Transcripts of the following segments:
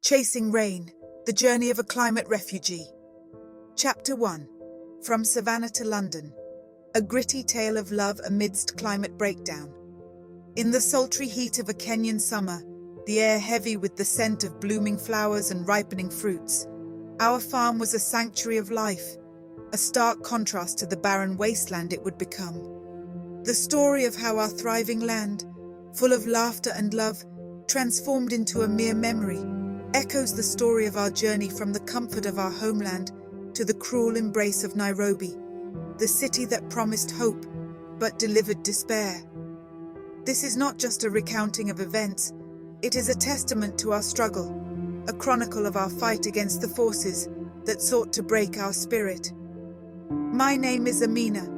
Chasing Rain, The Journey of a Climate Refugee. Chapter 1. From Savannah to London. A gritty tale of love amidst climate breakdown. In the sultry heat of a Kenyan summer, the air heavy with the scent of blooming flowers and ripening fruits, our farm was a sanctuary of life, a stark contrast to the barren wasteland it would become. The story of how our thriving land, full of laughter and love, transformed into a mere memory, echoes the story of our journey from the comfort of our homeland to the cruel embrace of Nairobi, the city that promised hope but delivered despair. This is not just a recounting of events, it is a testament to our struggle, a chronicle of our fight against the forces that sought to break our spirit. My name is Amina.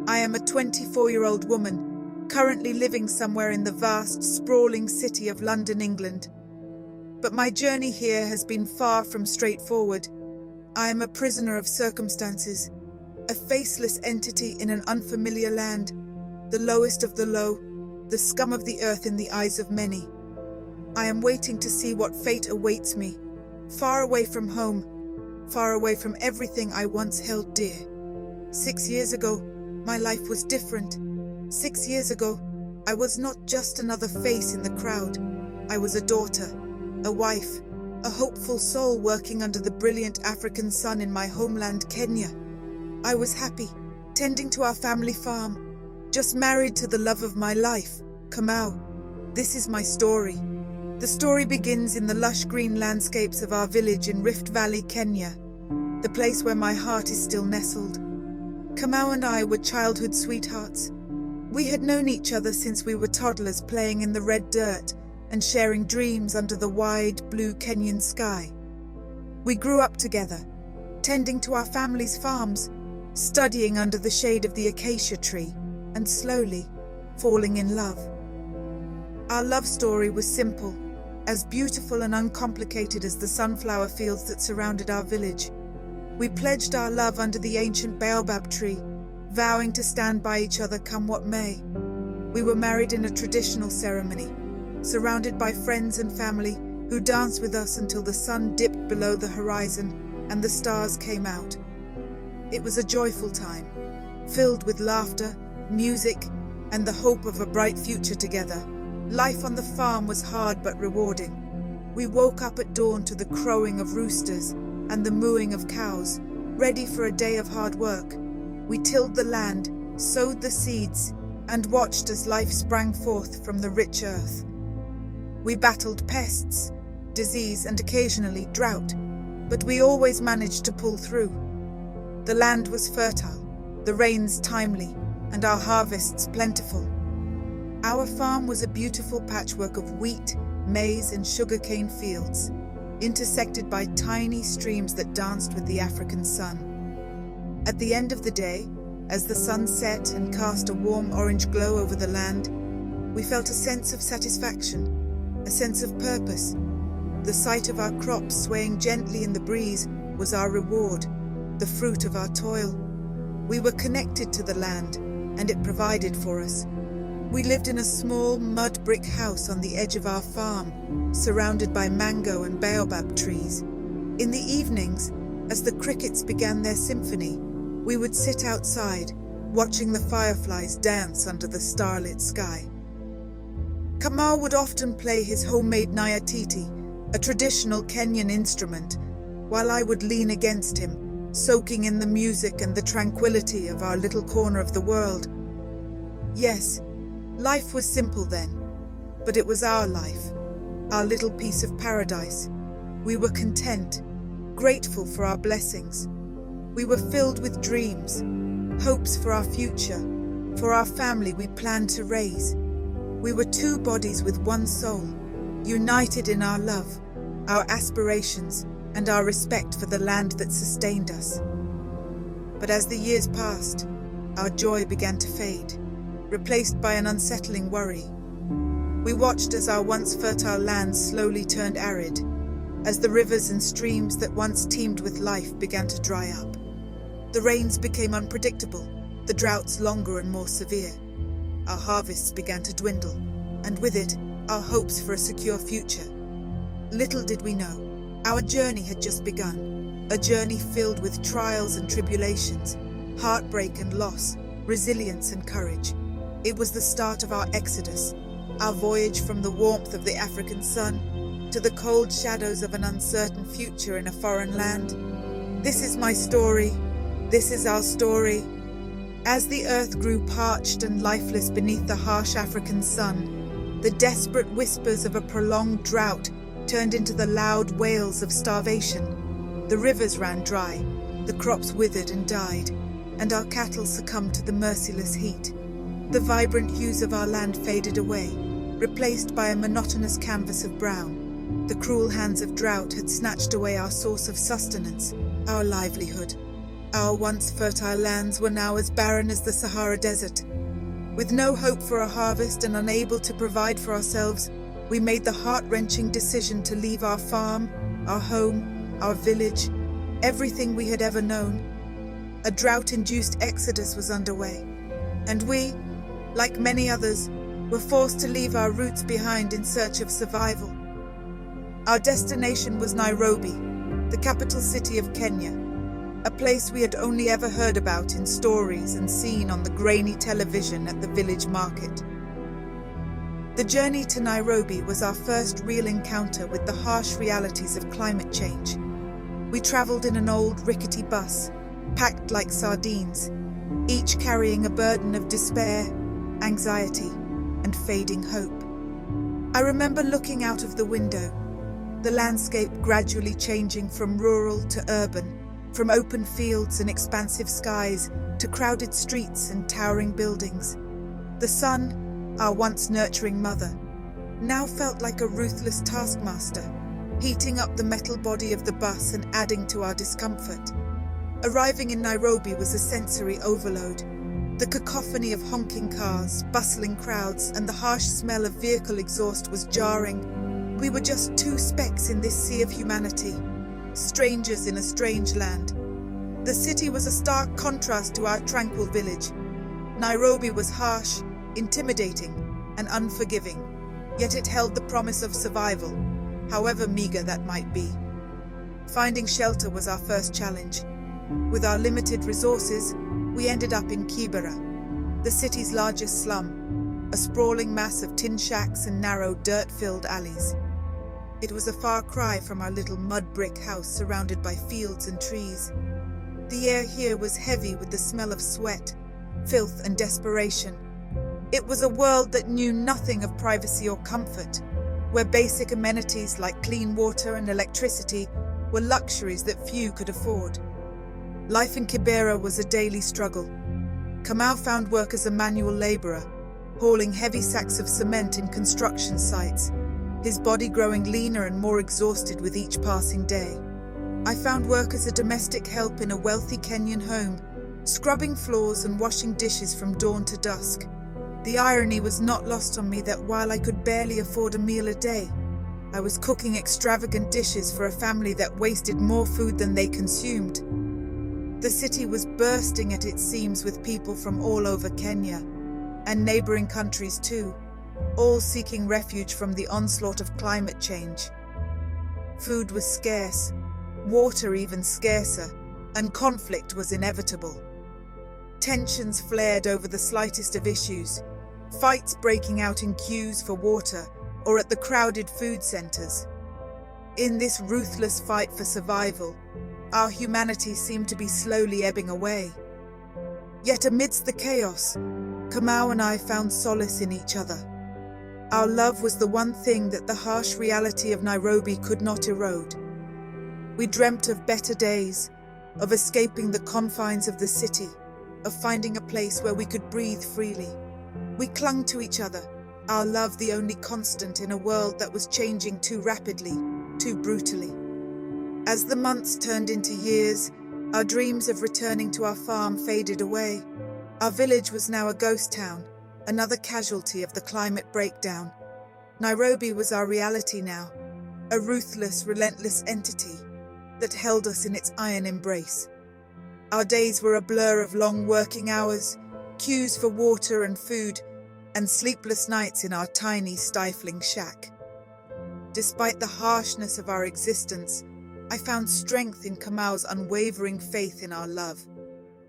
I am a 24-year-old woman, currently living somewhere in the vast, sprawling city of London, England. But my journey here has been far from straightforward. I am a prisoner of circumstances, a faceless entity in an unfamiliar land, the lowest of the low, the scum of the earth in the eyes of many. I am waiting to see what fate awaits me, far away from home, far away from everything I once held dear. 6 years ago, my life was different. 6 years ago, I was not just another face in the crowd. I was a daughter, a wife, a hopeful soul working under the brilliant African sun in my homeland, Kenya. I was happy, tending to our family farm, just married to the love of my life, Kamau. This is my story. The story begins in the lush green landscapes of our village in Rift Valley, Kenya, the place where my heart is still nestled. Kamau and I were childhood sweethearts. We had known each other since we were toddlers, playing in the red dirt and sharing dreams under the wide blue Kenyan sky. We grew up together, tending to our family's farms, studying under the shade of the acacia tree, and slowly falling in love. Our love story was simple, as beautiful and uncomplicated as the sunflower fields that surrounded our village. We pledged our love under the ancient baobab tree, vowing to stand by each other come what may. We were married in a traditional ceremony, surrounded by friends and family who danced with us until the sun dipped below the horizon and the stars came out. It was a joyful time, filled with laughter, music, and the hope of a bright future together. Life on the farm was hard but rewarding. We woke up at dawn to the crowing of roosters and the mooing of cows, ready for a day of hard work. We tilled the land, sowed the seeds, and watched as life sprang forth from the rich earth. We battled pests, disease, and occasionally drought, but we always managed to pull through. The land was fertile, the rains timely, and our harvests plentiful. Our farm was a beautiful patchwork of wheat, maize, and sugarcane fields, intersected by tiny streams that danced with the African sun. At the end of the day, as the sun set and cast a warm orange glow over the land, we felt a sense of satisfaction, a sense of purpose. The sight of our crops swaying gently in the breeze was our reward, the fruit of our toil. We were connected to the land, and it provided for us. We lived in a small mud brick house on the edge of our farm, surrounded by mango and baobab trees. In the evenings, as the crickets began their symphony, we would sit outside, watching the fireflies dance under the starlit sky. Kamau would often play his homemade nyatiti, a traditional Kenyan instrument, while I would lean against him, soaking in the music and the tranquility of our little corner of the world. Yes, life was simple then, but it was our life, our little piece of paradise. We were content, grateful for our blessings. We were filled with dreams, hopes for our future, for our family we planned to raise. We were two bodies with one soul, united in our love, our aspirations, and our respect for the land that sustained us. But as the years passed, our joy began to fade, replaced by an unsettling worry. We watched as our once fertile lands slowly turned arid, as the rivers and streams that once teemed with life began to dry up. The rains became unpredictable, the droughts longer and more severe. Our harvests began to dwindle, and with it, our hopes for a secure future. Little did we know, Our journey had just begun, a journey filled with trials and tribulations, heartbreak and loss, resilience and courage. It was the start of our exodus, our voyage from the warmth of the African sun to the cold shadows of an uncertain future in a foreign land. This is my story. This is our story. As the earth grew parched and lifeless beneath the harsh African sun, the desperate whispers of a prolonged drought turned into the loud wails of starvation. The rivers ran dry, the crops withered and died, and our cattle succumbed to the merciless heat. The vibrant hues of our land faded away, replaced by a monotonous canvas of brown. The cruel hands of drought had snatched away our source of sustenance, our livelihood. Our once fertile lands were now as barren as the Sahara Desert. With no hope for a harvest and unable to provide for ourselves, we made the heart-wrenching decision to leave our farm, our home, our village, everything we had ever known. A drought-induced exodus was underway, and we, like many others, were forced to leave our roots behind in search of survival. Our destination was Nairobi, the capital city of Kenya, a place we had only ever heard about in stories and seen on the grainy television at the village market. The journey to Nairobi was our first real encounter with the harsh realities of climate change. We travelled in an old rickety bus, packed like sardines, each carrying a burden of despair, anxiety, and fading hope. I remember looking out of the window, the landscape gradually changing from rural to urban, from open fields and expansive skies to crowded streets and towering buildings. The sun, our once nurturing mother, now felt like a ruthless taskmaster, heating up the metal body of the bus and adding to our discomfort. Arriving in Nairobi was a sensory overload. The cacophony of honking cars, bustling crowds, and the harsh smell of vehicle exhaust was jarring. We were just two specks in this sea of humanity, strangers in a strange land. The city was a stark contrast to our tranquil village. Nairobi was harsh, intimidating, and unforgiving, yet it held the promise of survival, however meager that might be. Finding shelter was our first challenge. With our limited resources, we ended up in Kibera, the city's largest slum, a sprawling mass of tin shacks and narrow, dirt-filled alleys. It was a far cry from our little mud brick house surrounded by fields and trees. The air here was heavy with the smell of sweat, filth, and desperation. It was a world that knew nothing of privacy or comfort, where basic amenities like clean water and electricity were luxuries that few could afford. Life in Kibera was a daily struggle. Kamau found work as a manual labourer, hauling heavy sacks of cement in construction sites, his body growing leaner and more exhausted with each passing day. I found work as a domestic help in a wealthy Kenyan home, scrubbing floors and washing dishes from dawn to dusk. The irony was not lost on me that while I could barely afford a meal a day, I was cooking extravagant dishes for a family that wasted more food than they consumed. The city was bursting at its seams with people from all over Kenya, and neighbouring countries too, all seeking refuge from the onslaught of climate change. Food was scarce, water even scarcer, and conflict was inevitable. Tensions flared over the slightest of issues, fights breaking out in queues for water or at the crowded food centres. In this ruthless fight for survival, our humanity seemed to be slowly ebbing away. Yet amidst the chaos, Kamau and I found solace in each other. Our love was the one thing that the harsh reality of Nairobi could not erode. We dreamt of better days, of escaping the confines of the city, of finding a place where we could breathe freely. We clung to each other, our love the only constant in a world that was changing too rapidly, too brutally. As the months turned into years, our dreams of returning to our farm faded away. Our village was now a ghost town, another casualty of the climate breakdown. Nairobi was our reality now, a ruthless, relentless entity that held us in its iron embrace. Our days were a blur of long working hours, queues for water and food, and sleepless nights in our tiny, stifling shack. Despite the harshness of our existence, I found strength in Kamau's unwavering faith in our love,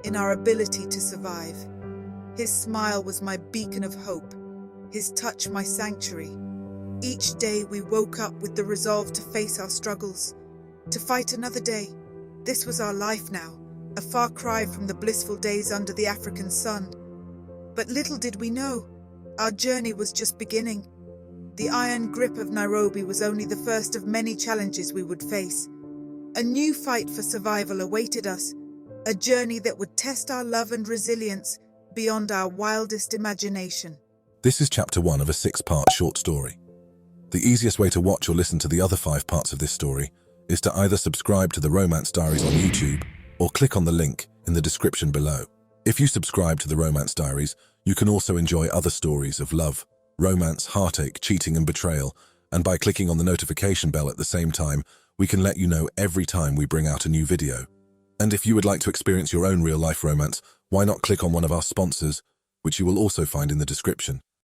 in our ability to survive. His smile was my beacon of hope, his touch my sanctuary. Each day we woke up with the resolve to face our struggles, to fight another day. This was our life now, a far cry from the blissful days under the African sun. But little did we know, our journey was just beginning. The iron grip of Nairobi was only the first of many challenges we would face. A new fight for survival awaited us, a journey that would test our love and resilience beyond our wildest imagination. This is chapter 1 of a 6-part short story. The easiest way to watch or listen to the other 5 parts of this story is to either subscribe to the Romance Diaries on YouTube or click on the link in the description below. If you subscribe to the Romance Diaries, you can also enjoy other stories of love, romance, heartache, cheating and betrayal, and by clicking on the notification bell at the same time, we can let you know every time we bring out a new video. And if you would like to experience your own real-life romance, why not click on one of our sponsors, which you will also find in the description.